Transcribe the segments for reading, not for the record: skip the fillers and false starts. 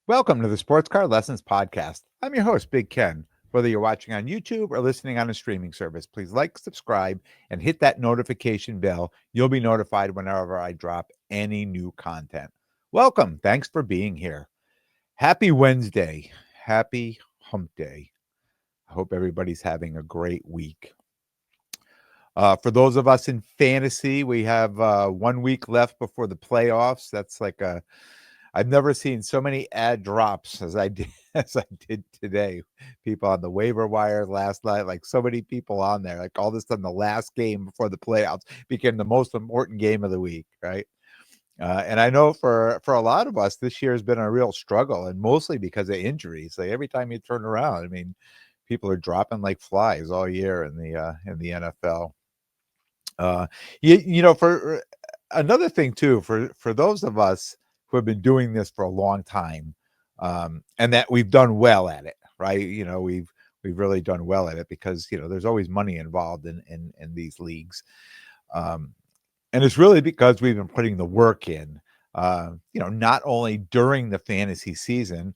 Welcome to the Sports Car Lessons Podcast. I'm your host, Big Ken. Whether you're watching on YouTube or listening on a streaming service, please like, subscribe, and hit that notification bell. You'll be notified whenever I drop any new content. Welcome. Thanks for being here. Happy Wednesday. Happy Hump Day. I hope everybody's having a great week. For those of us in fantasy, we have 1 week left before the playoffs. That's like I've never seen so many ad drops as I did today. People on the waiver wire last night, like so many people on there. Like all of a sudden, the last game before the playoffs became the most important game of the week, right? And I know for a lot of us, this year has been a real struggle, and mostly because of injuries. Like every time you turn around, I mean, people are dropping like flies all year in the NFL. For another thing too, for those of us who have been doing this for a long time, and that we've done well at it, right? We've really done well at it because there's always money involved in these leagues, and it's really because we've been putting the work in. Not only during the fantasy season,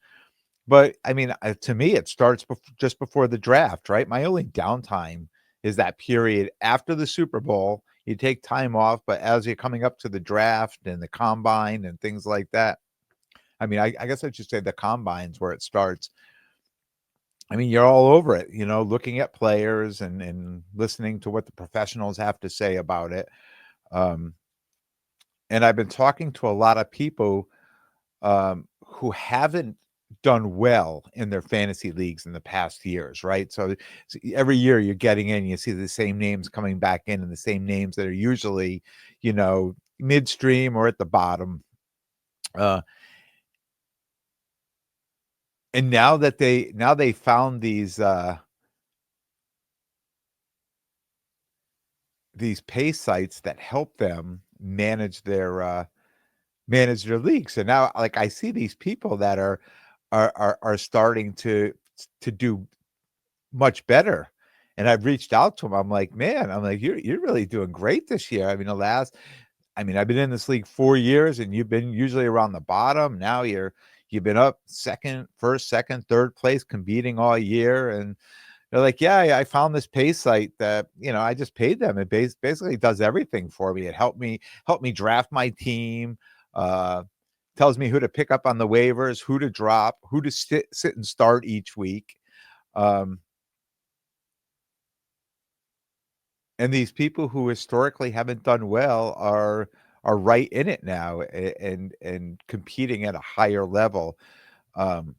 but I mean, to me, it starts just before the draft, right? My only downtime is that period after the Super Bowl. You take time off, but as you're coming up to the draft and the combine and things like that, I mean, I guess I should say the combine's where it starts. I mean, you're all over it, looking at players and listening to what the professionals have to say about it. Um, and I've been talking to a lot of people who haven't done well in their fantasy leagues in the past years, right? So every year you're getting in, you see the same names coming back in and the same names that are usually, midstream or at the bottom. And now they found these pay sites that help them manage their league. So now, like, I see these people that are starting to do much better, and I've reached out to them. I'm like, man, you're really doing great this year. I mean, I've been in this league 4 years, and you've been usually around the bottom. Now you've been up first, second, third place, competing all year, and they're like, yeah, I found this pay site that I just paid them. It basically does everything for me. It helped me draft my team. Uh, Tells me who to pick up on the waivers, who to drop, who to sit and start each week. Um, and these people who historically haven't done well are right in it now and competing at a higher level. Um,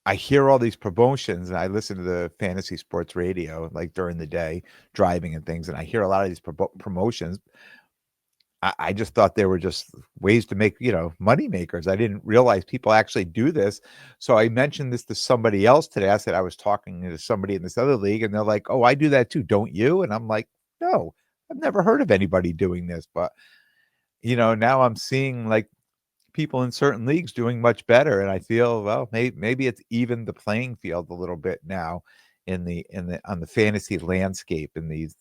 I hear all these promotions, and I listen to the fantasy sports radio like during the day, driving and things, and I hear a lot of these promotions. I just thought they were just ways to make, money makers. I didn't realize people actually do this. So I mentioned this to somebody else today. I said I was talking to somebody in this other league, and they're like, "Oh, I do that too, don't you?" And I'm like, "No, I've never heard of anybody doing this." But now I'm seeing like people in certain leagues doing much better, and I feel, well, maybe it's even the playing field a little bit now on the fantasy landscape in these.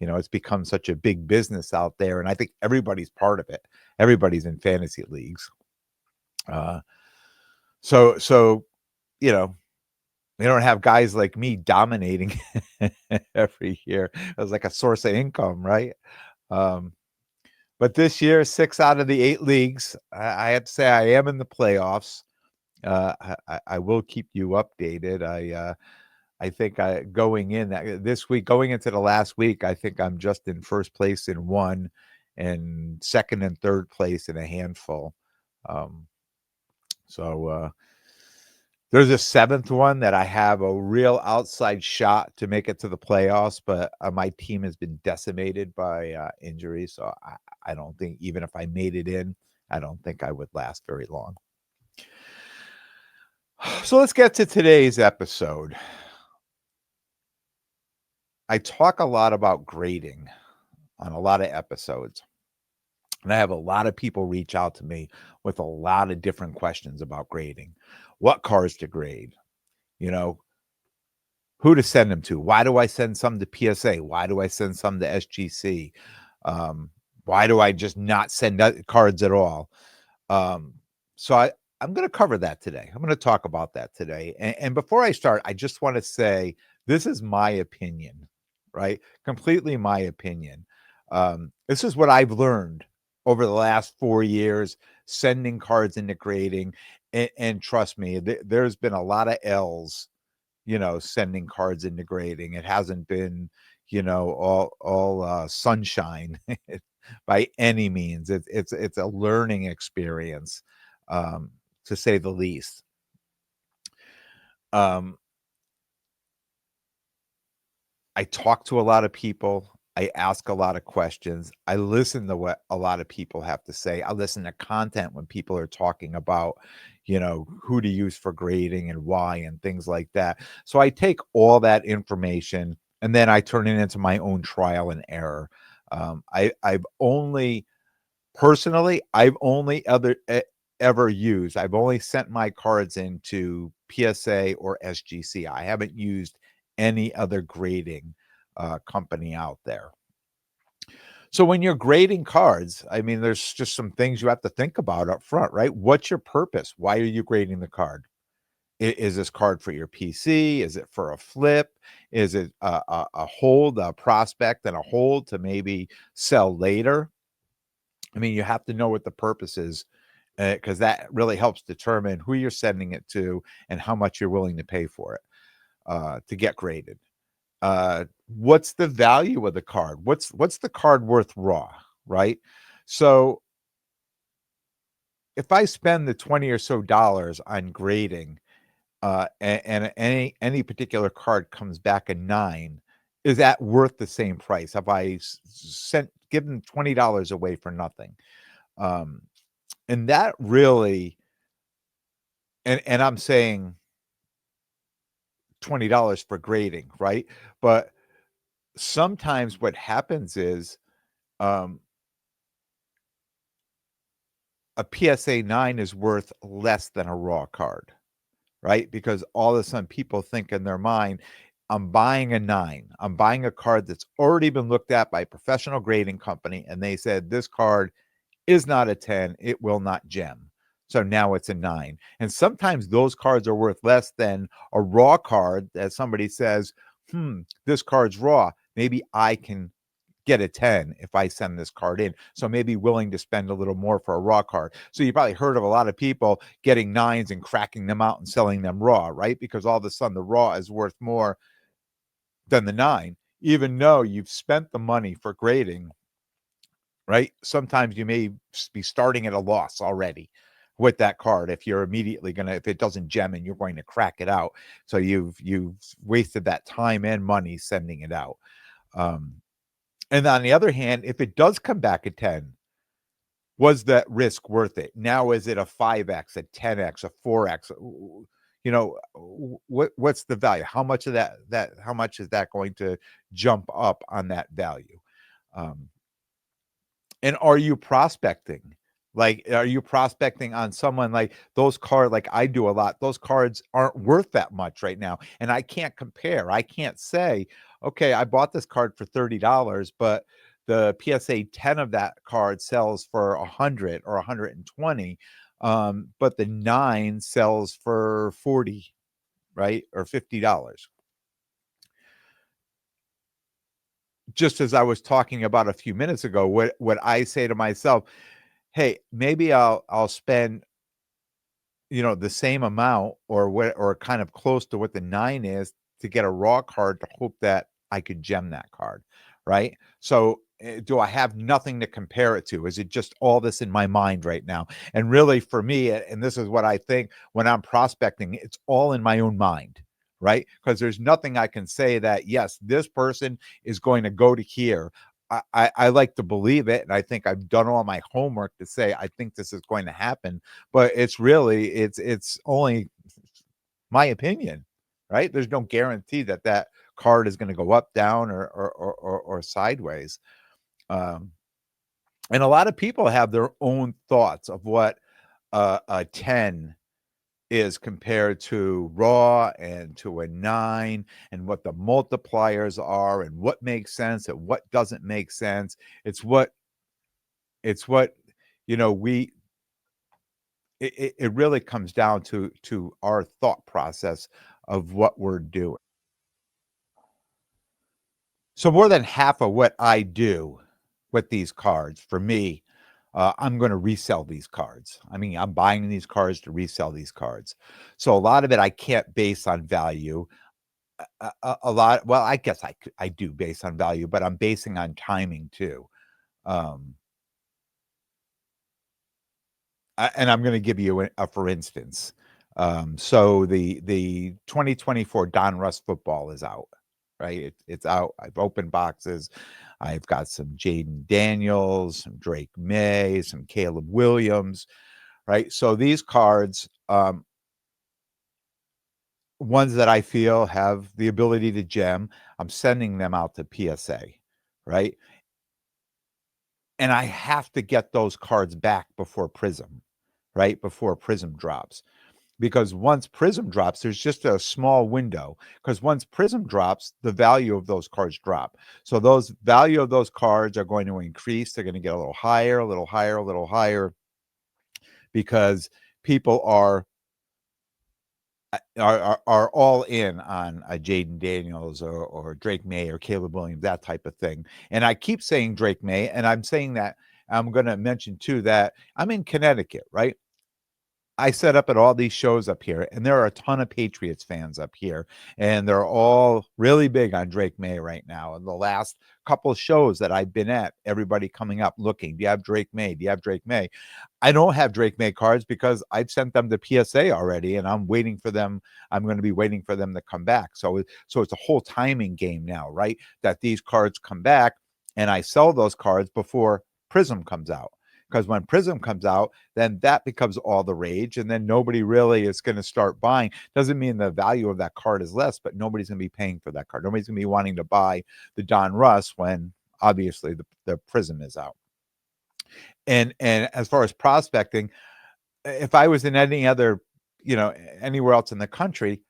It's become such a big business out there, and I think everybody's part of it. Everybody's in fantasy leagues. Uh, so you know, they don't have guys like me dominating every year as like a source of income, right? Um, but this year, 6 out of the 8 leagues, I have to say I am in the playoffs. I will keep you updated. I think this week, going into the last week, I think I'm just in first place in one and second and third place in a handful. Um, so there's a 7th one that I have a real outside shot to make it to the playoffs, but my team has been decimated by injury. So I don't think, even if I made it in, I don't think I would last very long. So let's get to today's episode. I talk a lot about grading on a lot of episodes, and I have a lot of people reach out to me with a lot of different questions about grading. What cars to grade? Who to send them to? Why do I send some to PSA? Why do I send some to SGC? Why do I just not send out cards at all? Um, so I'm going to cover that today. I'm going to talk about that today. And before I start, I just want to say this is my opinion, right? Completely my opinion. This is what I've learned over the last 4 years, sending cards into grading. And trust me, there's been a lot of L's, sending cards into grading. It hasn't been, all sunshine by any means. It's a learning experience, um, to say the least. Um, I talk to a lot of people. I ask a lot of questions. I listen to what a lot of people have to say. I listen to content when people are talking about, who to use for grading and why and things like that. So I take all that information and then I turn it into my own trial and error. I've only Personally, I've only sent my cards into PSA or SGC. I haven't used any other grading company out there. So when you're grading cards, I mean, there's just some things you have to think about up front, right? What's your purpose? Why are you grading the card? Is this card for your PC? Is it for a flip? Is it a hold, a prospect and a hold to maybe sell later? I mean, you have to know what the purpose is, because that really helps determine who you're sending it to and how much you're willing to pay for it to get graded. What's the value of the card? What's the card worth raw, right? So if I spend the 20 or so dollars on grading, and any particular card comes back a 9, is that worth the same price? Have I sent given $20 away for nothing? Um, and that really, and I'm saying $20 for grading, right? But sometimes what happens is, um, a PSA 9 is worth less than a raw card, right? Because all of a sudden people think in their mind, I'm buying a 9. I'm buying a card that's already been looked at by a professional grading company, and they said this card is not a 10, it will not gem. So now it's a 9. And sometimes those cards are worth less than a raw card that somebody says, this card's raw. Maybe I can get a 10 if I send this card in. So maybe willing to spend a little more for a raw card. So you probably heard of a lot of people getting 9s and cracking them out and selling them raw, right? Because all of a sudden the raw is worth more than the 9, even though you've spent the money for grading, right? Sometimes you may be starting at a loss already with that card if you're immediately gonna, if it doesn't gem and you're going to crack it out. So you've wasted that time and money sending it out. Um, and on the other hand, if it does come back at 10, was that risk worth it? Now is it a 5x, a 10x, a 4x? What's the value? How much of that how much is that going to jump up on that value? Um, And are you prospecting? Like, are you prospecting on someone like those cards? Like I do a lot, those cards aren't worth that much right now. And I can't compare. I can't say, okay, I bought this card for $30, but the PSA 10 of that card sells for 100 or 120. But the 9 sells for 40, right? Or $50. Just as I was talking about a few minutes ago, what I say to myself, hey, maybe I'll spend, the same amount or what, or kind of close to what the 9 is to get a raw card to hope that I could gem that card, right? So, do I have nothing to compare it to? Is it just all this in my mind right now? And really for me, and this is what I think when I'm prospecting, it's all in my own mind, right? Because there's nothing I can say that, yes, this person is going to go to here. I like to believe it, and I think I've done all my homework to say I think this is going to happen, but it's only my opinion, right? There's no guarantee that that card is going to go up, down, or sideways. Um, and a lot of people have their own thoughts of what a 10 is compared to raw and to a 9 and what the multipliers are and what makes sense and what doesn't make sense. It's what It's what, you know, we it really comes down to our thought process of what we're doing. So more than half of what I do with these cards, for me, I'm going to resell these cards. I mean, I'm buying these cards to resell these cards. So a lot of it I can't base on value. A lot, well, I guess I do base on value, but I'm basing on timing too. Um, and I'm going to give you a for instance. So the 2024 Don Russ football is out, right? It's out. I've opened boxes. I've got some Jaden Daniels, some Drake May, some Caleb Williams, right? So these cards, ones that I feel have the ability to gem, I'm sending them out to PSA, right? And I have to get those cards back before Prism, right? Before Prism drops. Because once Prism drops, there's just a small window. Because once Prism drops, the value of those cards drop. So those value of those cards are going to increase. They're going to get a little higher, a little higher, a little higher, because people are all in on a Jaden Daniels or Drake May or Caleb Williams, that type of thing. And I keep saying Drake May, and I'm saying that I'm going to mention too that I'm in Connecticut, right? I set up at all these shows up here, and there are a ton of Patriots fans up here, and they're all really big on Drake May right now. And the last couple of shows that I've been at, everybody coming up looking, do you have Drake May? Do you have Drake May? I don't have Drake May cards because I've sent them to PSA already, and I'm waiting for them. I'm going to be waiting for them to come back. So it's a whole timing game now, right? That these cards come back, and I sell those cards before Prism comes out. Because when Prism comes out, then that becomes all the rage, and then nobody really is going to start buying. Doesn't mean the value of that card is less, but nobody's going to be paying for that card. Nobody's going to be wanting to buy the Don Russ when obviously the Prism is out. And as far as prospecting, if I was in any other, anywhere else in the country,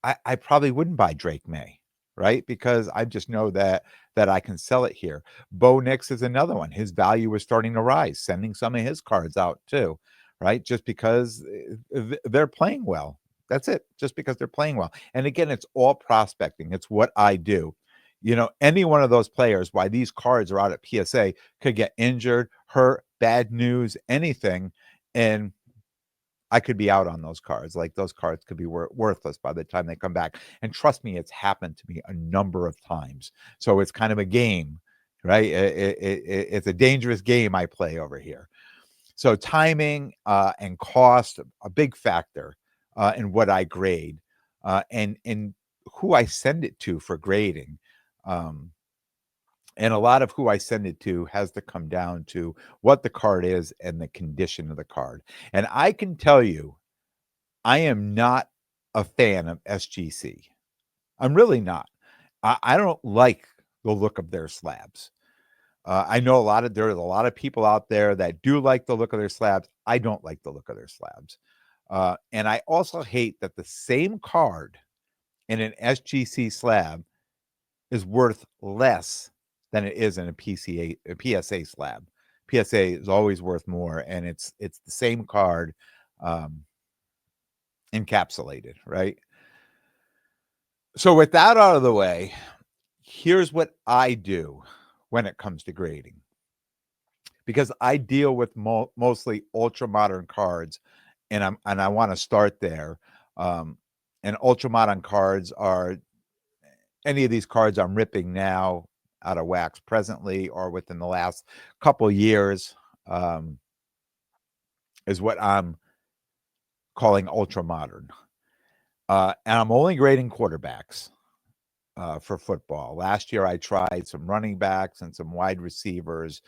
I probably wouldn't buy Drake May, right? Because I just know that I can sell it here. Bo Nix is another one. His value is starting to rise, sending some of his cards out too, right? Just because they're playing well. That's it. Just because they're playing well. And again, it's all prospecting. It's what I do. Any one of those players, why these cards are out at PSA, could get injured, hurt, bad news, anything. And I could be out on those cards. Like those cards could be worthless by the time they come back. And trust me, it's happened to me a number of times. So it's kind of a game, right? It's a dangerous game I play over here. So timing and cost, a big factor in what I grade and who I send it to for grading. And a lot of who I send it to has to come down to what the card is and the condition of the card. And I can tell you, I am not a fan of SGC. I'm really not. I don't like the look of their slabs. I know there's a lot of people out there that do like the look of their slabs. I don't like the look of their slabs. And I also hate that the same card in an SGC slab is worth less than it is in a PSA slab. PSA is always worth more, and it's the same card encapsulated, right? So with that out of the way, here's what I do when it comes to grading. Because I deal with mostly ultra modern cards, and I want to start there. And ultra modern cards are any of these cards I'm ripping now out of wax presently or within the last couple years is what I'm calling ultra modern. And I'm only grading quarterbacks for football. Last year I tried some running backs and some wide receivers,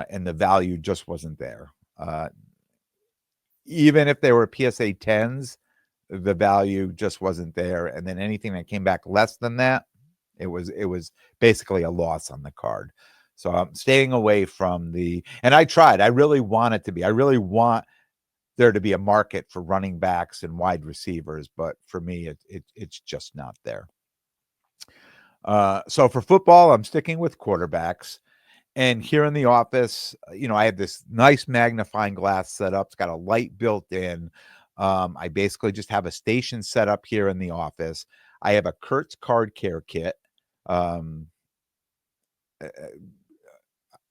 and the value just wasn't there. Even if they were PSA 10s, the value just wasn't there. And then anything that came back less than that, it was basically a loss on the card. So I'm staying away from and I tried. I really want it to be. I really want there to be a market for running backs and wide receivers, but for me, it's just not there. So for football, I'm sticking with quarterbacks. And here in the office, I have this nice magnifying glass set up. It's got a light built in. I basically just have a station set up here in the office. I have a Kurtz card care kit. Um, uh,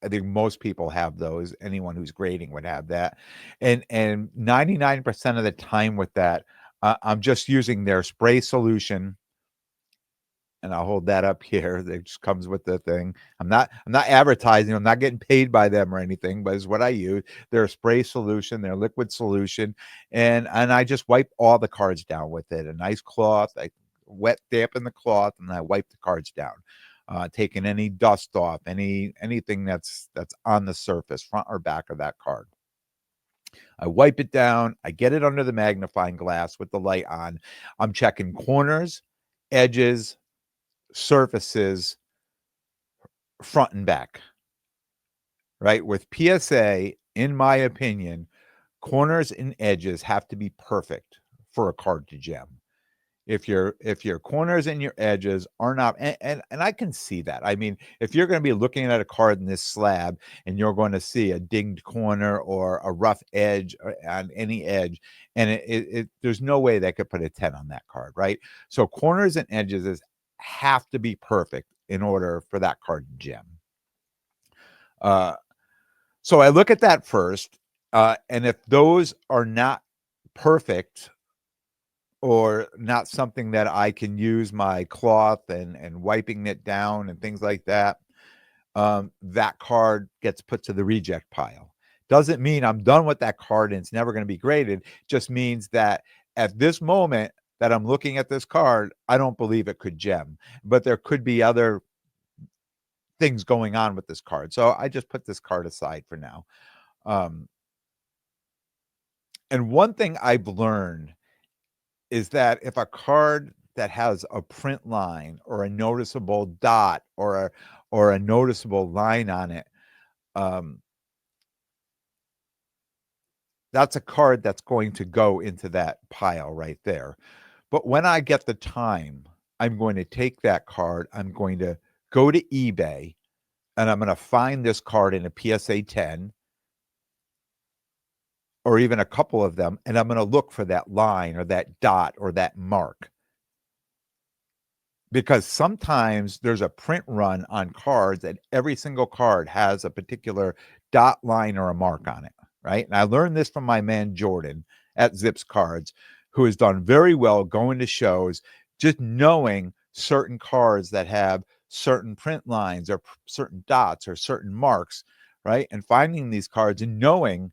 I think most people have those. Anyone who's grading would have that. And 99% of the time with that, I'm just using their spray solution, and I'll hold that up here. That just comes with the thing. I'm not advertising. I'm not getting paid by them or anything, but it's what I use. Their spray solution, their liquid solution, and I just wipe all the cards down with it. A nice cloth. I wet dampen the cloth, and I wipe the cards down, taking any dust off, anything that's on the surface, front or back of that card. I wipe it down. I get it under the magnifying glass with the light on. I'm checking corners, edges, surfaces, front and back, right? With PSA, in my opinion, corners and edges have to be perfect for a card to gem. If your corners and your edges are not, and I can see that. I mean, if you're going to be looking at a card in this slab and you're going to see a dinged corner or a rough edge on any edge, and there's no way they could put a 10 on that card, right? So corners and edges have to be perfect in order for that card to gem. So I look at that first, and if those are not perfect or not something that I can use my cloth and wiping it down and things like that, that card gets put to the reject pile. Doesn't mean I'm done with that card and it's never going to be graded. Just means that at this moment that I'm looking at this card, I don't believe it could gem, but there could be other things going on with this card. So I just put this card aside for now. And one thing I've learned is that if a card that has a print line or a noticeable dot or a noticeable line on it, that's a card that's going to go into that pile right there. But when I get the time, I'm going to take that card, I'm going to go to eBay, and I'm going to find this card in a PSA 10 or even a couple of them, and I'm going to look for that line or that dot or that mark. Because sometimes there's a print run on cards and every single card has a particular dot line or a mark on it, right? And I learned this from my man Jordan at Zips Cards, who has done very well going to shows, just knowing certain cards that have certain print lines or certain dots or certain marks, right? And finding these cards and knowing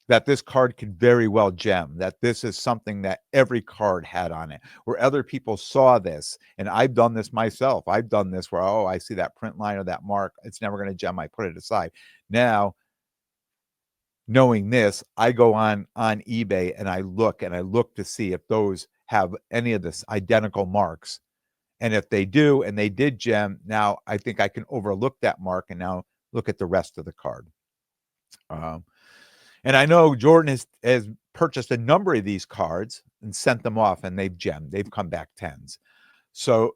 that this card could very well gem, that this is something that every card had on it, where other people saw this. And I've done this myself. I've done this where, I see that print line or that mark. It's never going to gem. I put it aside. Now, knowing this, I go on eBay and I look to see if those have any of this identical marks. And if they do, and they did gem, now I think I can overlook that mark and now look at the rest of the card. And I know Jordan has purchased a number of these cards and sent them off, and they've gemmed. They've come back 10s. So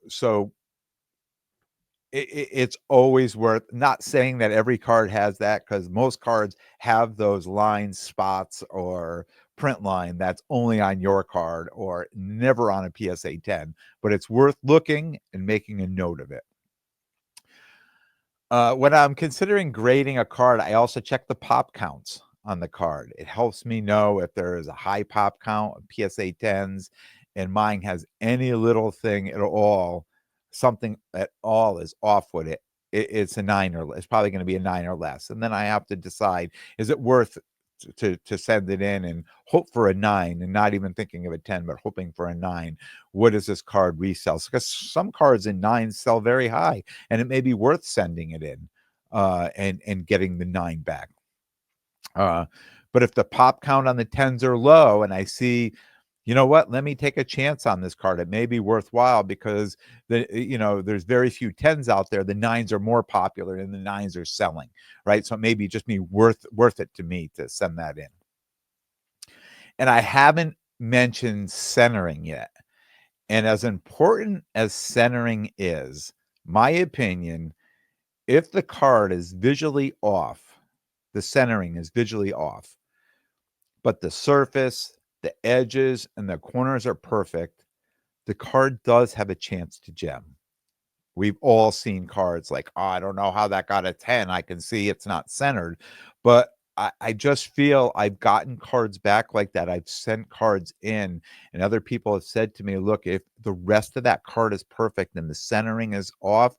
it's always worth, not saying that every card has that, because most cards have those lines, spots, or print line that's only on your card or never on a PSA 10. But it's worth looking and making a note of it. When I'm considering grading a card, I also check the pop counts on the card. It helps me know if there is a high pop count of PSA 10s and mine has any little thing at all, something at all is off with it. It's a 9 or it's probably going to be a 9 or less. And then I have to decide, is it worth to send it in and hope for a 9 and not even thinking of a 10, but hoping for a 9. What does this card resell? Because some cards in 9s sell very high, and it may be worth sending it in and getting the 9 back. But if the pop count on the 10s are low and I see, you know what, let me take a chance on this card, it may be worthwhile because there's very few 10s out there. The 9s are more popular and the 9s are selling, right? So it may be just me worth it to me to send that in. And I haven't mentioned centering yet. And as important as centering is, my opinion, If the card is visually off, the centering is visually off, but the surface, the edges, and the corners are perfect, the card does have a chance to gem. We've all seen cards like, "Oh, I don't know how that got a 10. I can see it's not centered." But I just feel I've gotten cards back like that. I've sent cards in, and other people have said to me, "Look, if the rest of that card is perfect and the centering is off,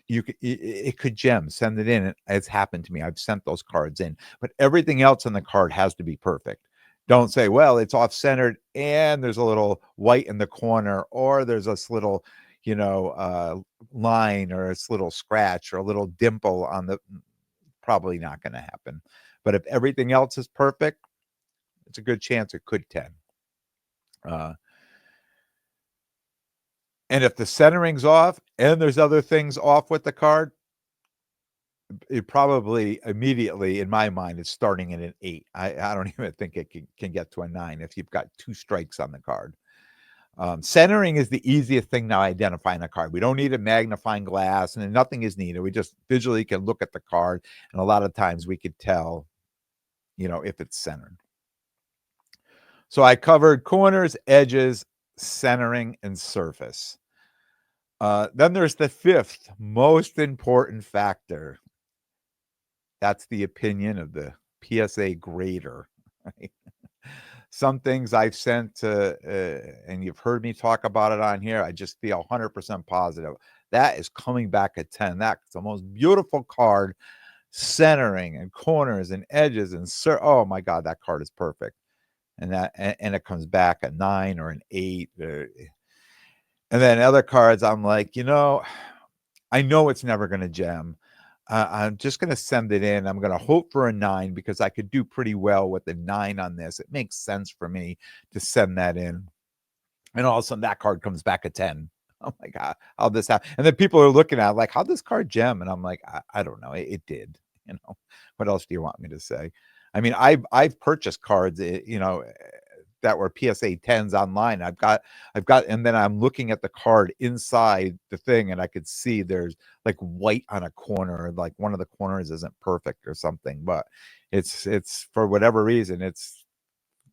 you could it could gem, send it in." It's happened to me. I've sent those cards in, but everything else on the card has to be perfect. Don't say, "Well, it's off centered and there's a little white in the corner, or there's this little, line or this little scratch or a little dimple on the." Probably not going to happen. But if everything else is perfect, it's a good chance it could 10. Uh, and if the centering's off and there's other things off with the card, it probably immediately, in my mind, is starting at an 8. I don't even think it can get to a 9 if you've got 2 strikes on the card. Centering is the easiest thing now identifying a card. We don't need a magnifying glass, and nothing is needed. We just visually can look at the card, and a lot of times we could tell, if it's centered. So I covered corners, edges, centering, and surface. Then there's the fifth most important factor. That's the opinion of the PSA grader. Right? Some things I've sent to, and you've heard me talk about it on here. I just feel 100% positive. That is coming back at 10. That's the most beautiful card, centering and corners and edges and oh my God, that card is perfect. And it comes back at 9 or an 8. And then other cards, I'm like, I know it's never going to gem. I'm just going to send it in. I'm going to hope for a 9 because I could do pretty well with the 9 on this. It makes sense for me to send that in. And all of a sudden that card comes back at 10. Oh my God, how'd this happen? And then people are looking at it like, how'd this card gem? And I'm like, I don't know. It did. What else do you want me to say? I mean, I've purchased cards, that were PSA 10s online. And then I'm looking at the card inside the thing, and I could see there's like white on a corner, like one of the corners isn't perfect or something. But it's for whatever reason,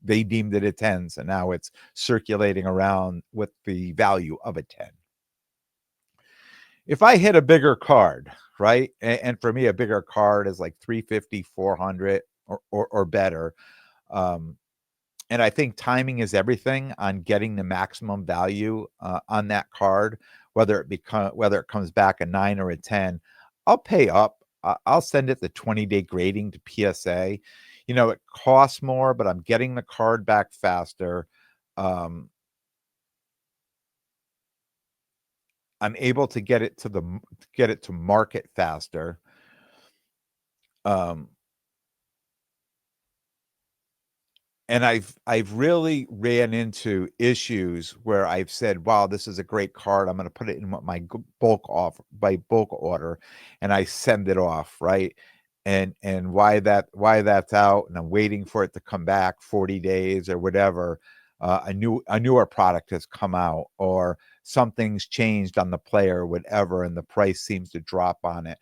they deemed it a 10, so now it's circulating around with the value of a 10. If I hit a bigger card, right, and for me a bigger card is like 350, 400 or better. And I think timing is everything on getting the maximum value on that card, whether it comes back a 9 or a 10. I'll pay up. I'll send it the 20-day grading to PSA. It costs more, but I'm getting the card back faster. I'm able to get it to market faster. And I've really ran into issues where I've said, "Wow, this is a great card. I'm gonna put it in my bulk order," and I send it off, right? And why that's out, and I'm waiting for it to come back 40 days or whatever. A newer product has come out, or something's changed on the player or whatever, and the price seems to drop on it.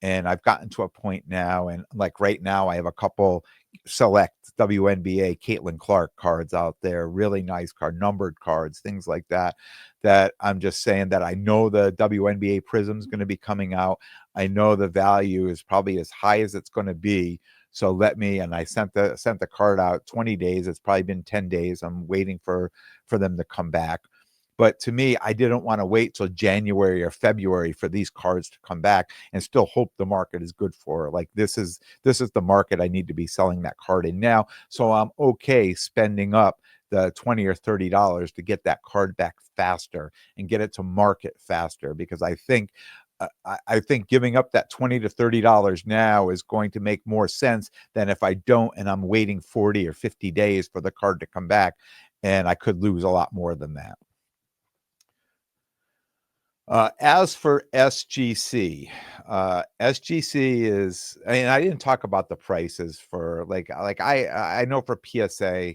And I've gotten to a point now, and like right now, I have a couple select WNBA Caitlin Clark cards out there, really nice card, numbered cards, things like that, that I'm just saying that I know the WNBA Prism is going to be coming out. I know the value is probably as high as it's going to be. So and I sent the card out 20 days. It's probably been 10 days. I'm waiting for them to come back. But to me, I didn't want to wait till January or February for these cards to come back and still hope the market is good for it. Like this is the market I need to be selling that card in now. So I'm okay spending up the $20 or $30 to get that card back faster and get it to market faster, because I think giving up that $20 to $30 now is going to make more sense than if I don't and I'm waiting 40 or 50 days for the card to come back, and I could lose a lot more than that. As for SGC, SGC is, I didn't talk about the prices for like I know for PSA,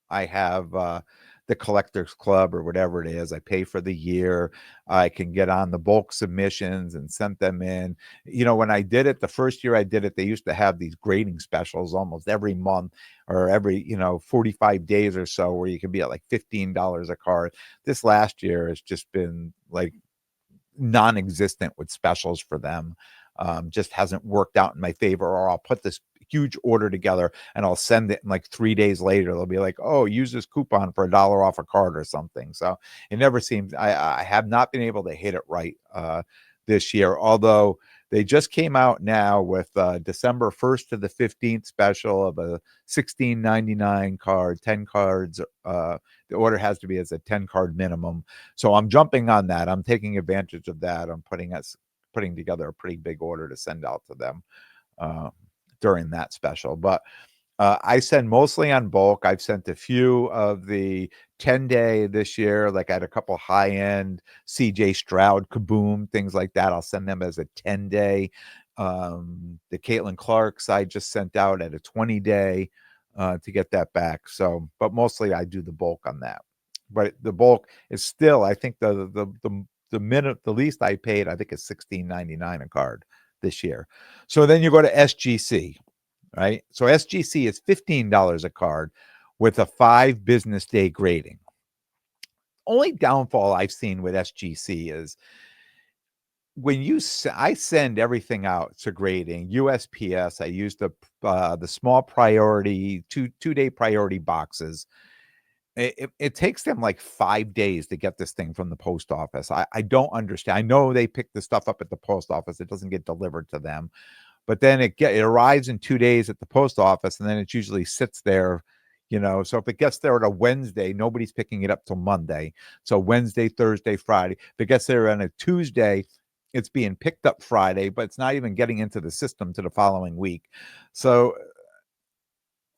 I have the collectors club or whatever it is. I pay for the year. I can get on the bulk submissions and send them in. When I did it, the first year I did it, they used to have these grading specials almost every month or every, 45 days or so, where you can be at like $15 a card. This last year has just been like non-existent with specials for them. Just hasn't worked out in my favor. Or I'll put this huge order together and I'll send it, and like 3 days later they'll be like, oh, use this coupon for $1 off a card or something. So it never seems, I have not been able to hit it right this year, although they just came out now with December 1st to the 15th special of a $16.99 card, 10 cards. The order has to be as a 10 card minimum. So I'm jumping on that. I'm taking advantage of that. I'm putting together a pretty big order to send out to them during that special. But I send mostly on bulk. I've sent a few of the 10-day this year. Like I had a couple high-end CJ Stroud, Kaboom, things like that. I'll send them as a 10-day. The Caitlin Clarks I just sent out at a 20-day to get that back. So, but mostly I do the bulk on that. But the bulk is still, I think the least I paid, I think, is $16.99 a card this year. So then you go to SGC. Right. So SGC is $15 a card with a 5 business day grading. Only downfall I've seen with SGC is when I send everything out to grading, USPS, I use the small priority, two-day priority boxes. It takes them like 5 days to get this thing from the post office. I don't understand. I know they pick the stuff up at the post office. It doesn't get delivered to them. But then it arrives in 2 days at the post office, and then it usually sits there, So if it gets there on a Wednesday, nobody's picking it up till Monday. So Wednesday, Thursday, Friday. If it gets there on a Tuesday, it's being picked up Friday, but it's not even getting into the system to the following week. So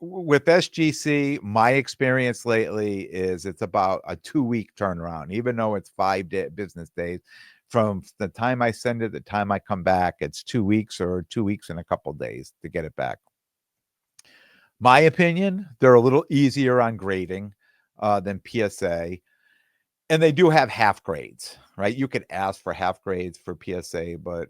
with SGC, my experience lately is it's about a 2-week turnaround, even though it's 5 business days. From the time I send it, the time I come back, it's 2 weeks or 2 weeks and a couple days to get it back. My opinion, they're a little easier on grading than PSA. And they do have half grades, right? You could ask for half grades for PSA, but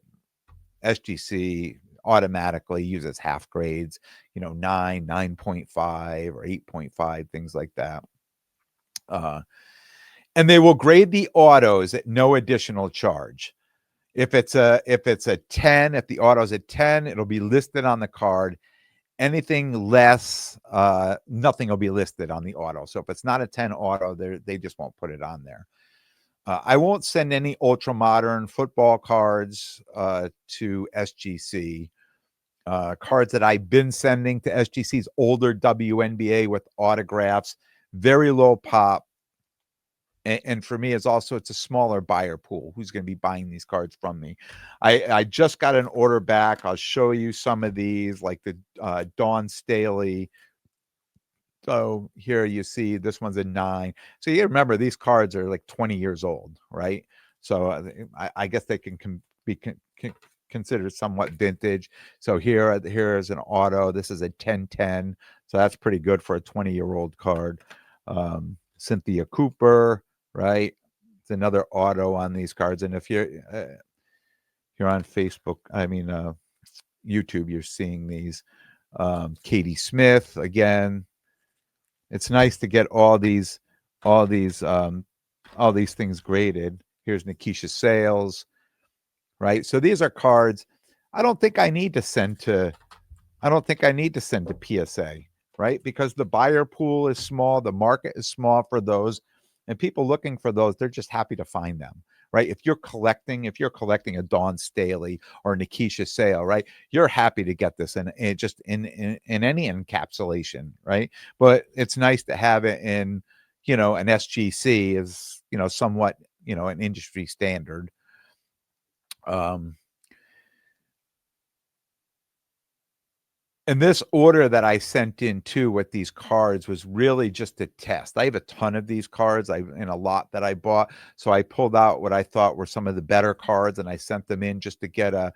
SGC automatically uses half grades, 9, 9.5 or 8.5, things like that. And they will grade the autos at no additional charge. If it's a 10, if the auto's a 10, it'll be listed on the card. Anything less, nothing will be listed on the auto. So if it's not a 10 auto, they just won't put it on there. I won't send any ultra modern football cards to SGC. Cards that I've been sending to SGC's older WNBA with autographs, very low pop. And for me, it's a smaller buyer pool who's going to be buying these cards from me. I just got an order back. I'll show you some of these, like the Dawn Staley. So here you see this one's a 9. So you remember these cards are like 20 years old, right? So I guess they can be considered somewhat vintage. So here is an auto. This is a 1010. So that's pretty good for a 20-year-old card. Cynthia Cooper. Right, it's another auto on these cards, and if you're on Facebook, YouTube, you're seeing these. Katie Smith again. It's nice to get all these things graded. Here's Nikisha Sales, right? So these are cards. I don't think I need to send to PSA, right? Because the buyer pool is small, the market is small for those. And people looking for those, they're just happy to find them, right? If you're collecting a Dawn Staley or Nikisha Sale, right, you're happy to get this in just in any encapsulation, right? But it's nice to have it in, an SGC is, somewhat, an industry standard. And this order that I sent in too with these cards was really just a test. I have a ton of these cards in a lot that I bought. So I pulled out what I thought were some of the better cards and I sent them in just to get a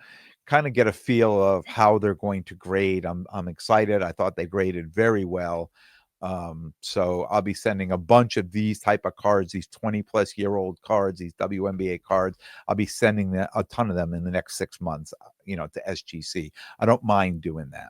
feel of how they're going to grade. I'm excited. I thought they graded very well. So I'll be sending a bunch of these type of cards, these 20-plus-year-old cards, these WNBA cards. I'll be sending a ton of them in the next 6 months, to SGC. I don't mind doing that.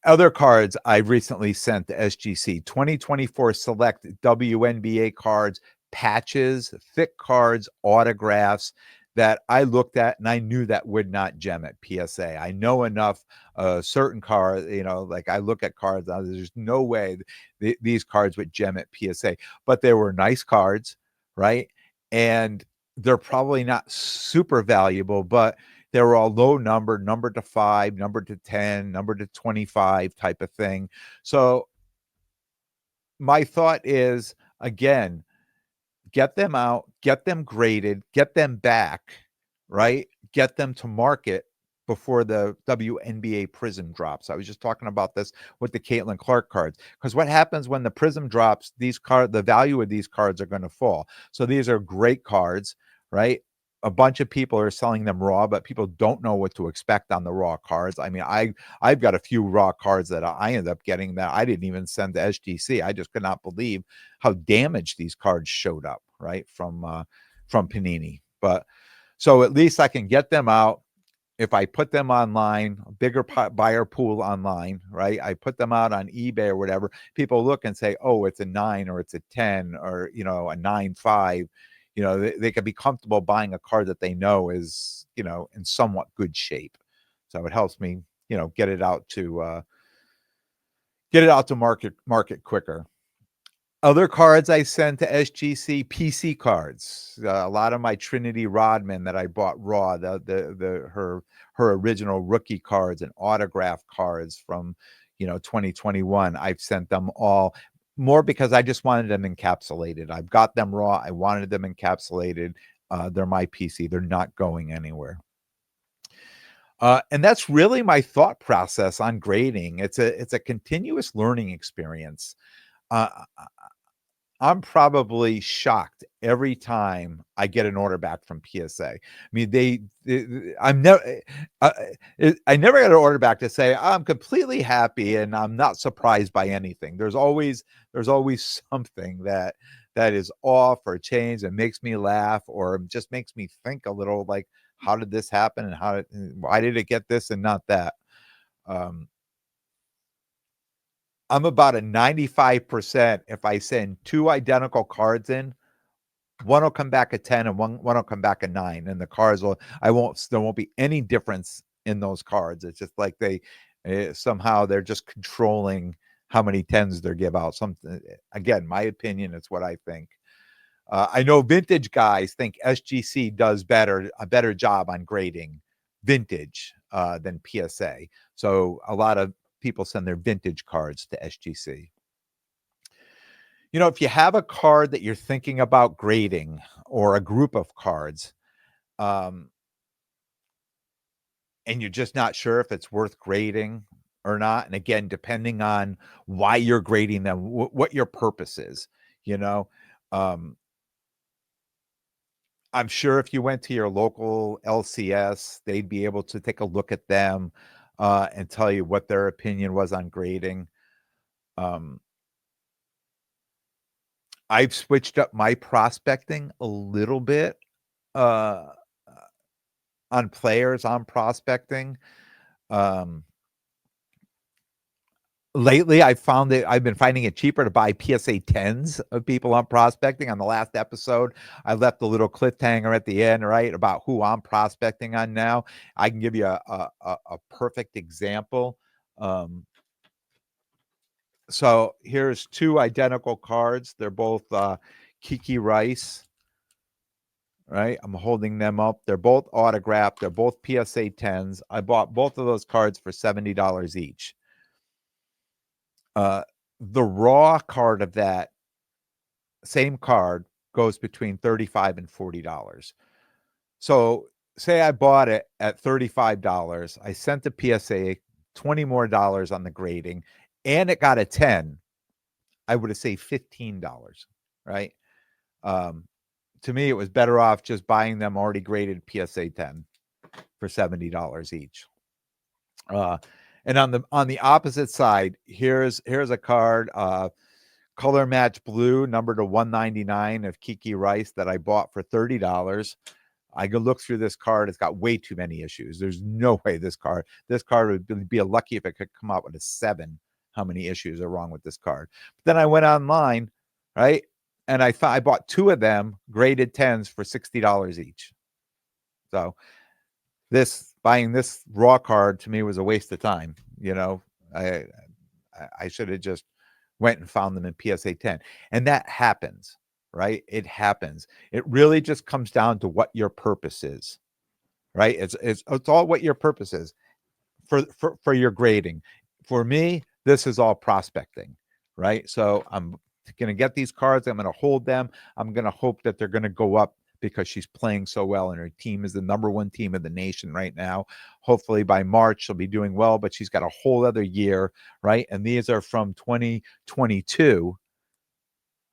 Other cards I recently sent to SGC: 2024 select WNBA cards, patches, thick cards, autographs that I looked at and I knew that would not gem at PSA. I know enough certain cards, like I look at cards, there's no way these cards would gem at PSA, but they were nice cards, right? And they're probably not super valuable, but they were all low numbered, numbered to 5, numbered to 10, numbered to 25 type of thing. So my thought is, again, get them out, get them graded, get them back, right? Get them to market before the WNBA Prism drops. I was just talking about this with the Caitlin Clark cards, because what happens when the Prism drops, the value of these cards are going to fall. So these are great cards, right? A bunch of people are selling them raw, but people don't know what to expect on the raw cards. I mean, I've got a few raw cards that I ended up getting that I didn't even send to SGC. I just could not believe how damaged these cards showed up, right, from Panini. But so at least I can get them out. If I put them online, a bigger buyer pool online, right? I put them out on eBay or whatever. People look and say, "Oh, it's a 9 or it's a 10 or a 9.5." They can be comfortable buying a card that they know is in somewhat good shape. So it helps me get it out to market quicker. Other cards I sent to SGC: PC cards. A lot of my Trinity Rodman that I bought raw, her original rookie cards and autograph cards from 2021. I've sent them all, more because I just wanted them encapsulated. I've got them raw. I wanted them encapsulated. They're my PC. They're not going anywhere. And that's really my thought process on grading. It's a continuous learning experience. Uh, I'm probably shocked every time I get an order back from PSA. I mean, I'm never, I never got an order back to say I'm completely happy and I'm not surprised by anything. There's always something that is off or changed and makes me laugh or just makes me think a little, like, how did this happen and why did it get this and not that? Um, I'm about a 95%. If I send 2 identical cards in, one will come back a 10 and one will come back a 9, and the cards there won't be any difference in those cards. It's just like somehow they're just controlling how many 10s they give out. Again, my opinion, it's what I think. I know vintage guys think SGC does a better job on grading vintage than PSA. So a lot of people send their vintage cards to SGC. If you have a card that you're thinking about grading or a group of cards, um, and you're just not sure if it's worth grading or not, and again, depending on why you're grading them, what your purpose is, you know, um, I'm sure if you went to your local LCS, they'd be able to take a look at them and tell you what their opinion was on grading. Um, I've switched up my prospecting a little bit uh, on players, on prospecting. Um, Lately, I've been finding it cheaper to buy PSA 10s of people on prospecting. On the last episode, I left a little cliffhanger at the end, right, about who I'm prospecting on now. I can give you a perfect example. Um, so here's 2 identical cards. They're both Kiki Rice, right? I'm holding them up. They're both autographed. They're both PSA 10s. I bought both of those cards for $70 each. The raw card of that same card goes between $35 and $40. So say I bought it at $35. I sent the PSA $20 more on the grading and it got a 10. I would have saved $15, right? To me, it was better off just buying them already graded PSA 10 for $70 each. And on the opposite side, here's a card, color match blue, number to 199 of Kiki Rice that I bought for $30. I go look through this card. It's got way too many issues. There's no way this card would be lucky if it could come out with a 7. How many issues are wrong with this card? But then I went online, right? And I bought 2 of them, graded 10s for $60 each. So buying this raw card to me was a waste of time. I should have just went and found them in PSA 10. And that happens, right? It happens. It really just comes down to what your purpose is, right? It's all what your purpose is for your grading. For me, this is all prospecting, right? So I'm going to get these cards. I'm going to hold them. I'm going to hope that they're going to go up because she's playing so well and her team is the #1 team of the nation right now. Hopefully by March she'll be doing well, but she's got a whole other year, right? And these are from 2022,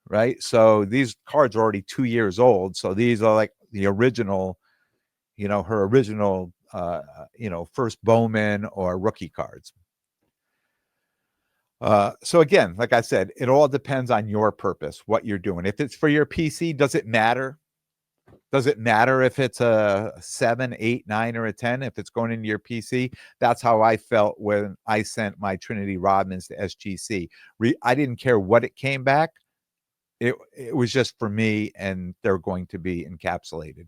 right? So these cards are already 2 years old. So these are like the original, her original, first Bowman or rookie cards. So again, like I said, it all depends on your purpose, what you're doing. If it's for your PC, does it matter? Does it matter if it's a 7, 8, 9, or a 10? If it's going into your PC, that's how I felt when I sent my Trinity Rodmans to SGC. I didn't care what it came back. It was just for me, and they're going to be encapsulated.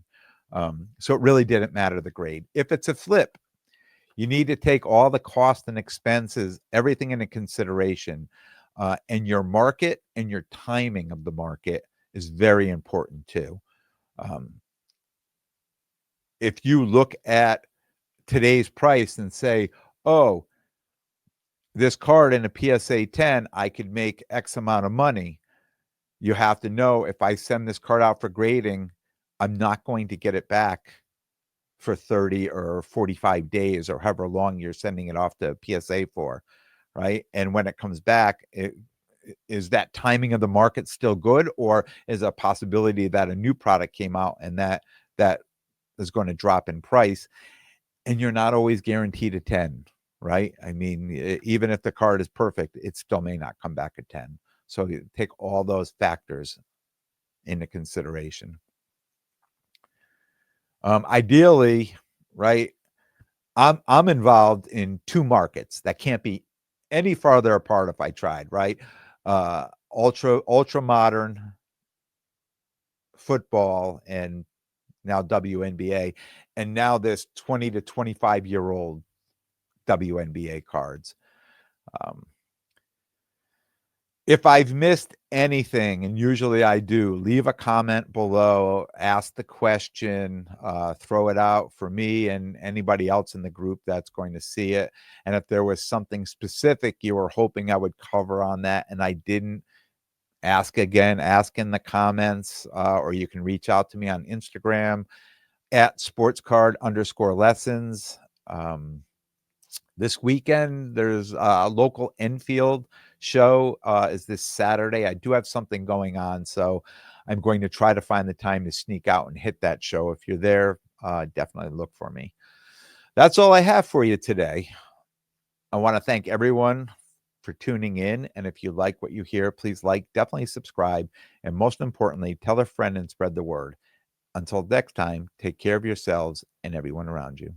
So it really didn't matter the grade. If it's a flip, you need to take all the cost and expenses, everything into consideration. And your market and your timing of the market is very important too. If you look at today's price and say, oh, this card in a PSA 10, I could make X amount of money. You have to know if I send this card out for grading, I'm not going to get it back for 30 or 45 days or however long you're sending it off to PSA for, right? And when it comes back, is that timing of the market still good, or is a possibility that a new product came out and that is going to drop in price? And you're not always guaranteed a 10, right? I mean, even if the card is perfect, it still may not come back a 10. So you take all those factors into consideration. Ideally, right, I'm involved in 2 markets that can't be any farther apart if I tried, right? Ultra modern football and now WNBA, and now this 20 to 25-year-old WNBA cards. If I've missed anything, and usually I do, leave a comment below, ask the question, throw it out for me and anybody else in the group that's going to see it. And if there was something specific you were hoping I would cover on that and I didn't, ask again, ask in the comments, or you can reach out to me on Instagram at sportscard_lessons. This weekend, there's a local Enfield show is this Saturday. I do have something going on, so I'm going to try to find the time to sneak out and hit that show. If you're there, definitely look for me. That's all I have for you today. I want to thank everyone for tuning in, and if you like what you hear, please definitely subscribe, and most importantly, tell a friend and spread the word. Until next time, take care of yourselves and everyone around you.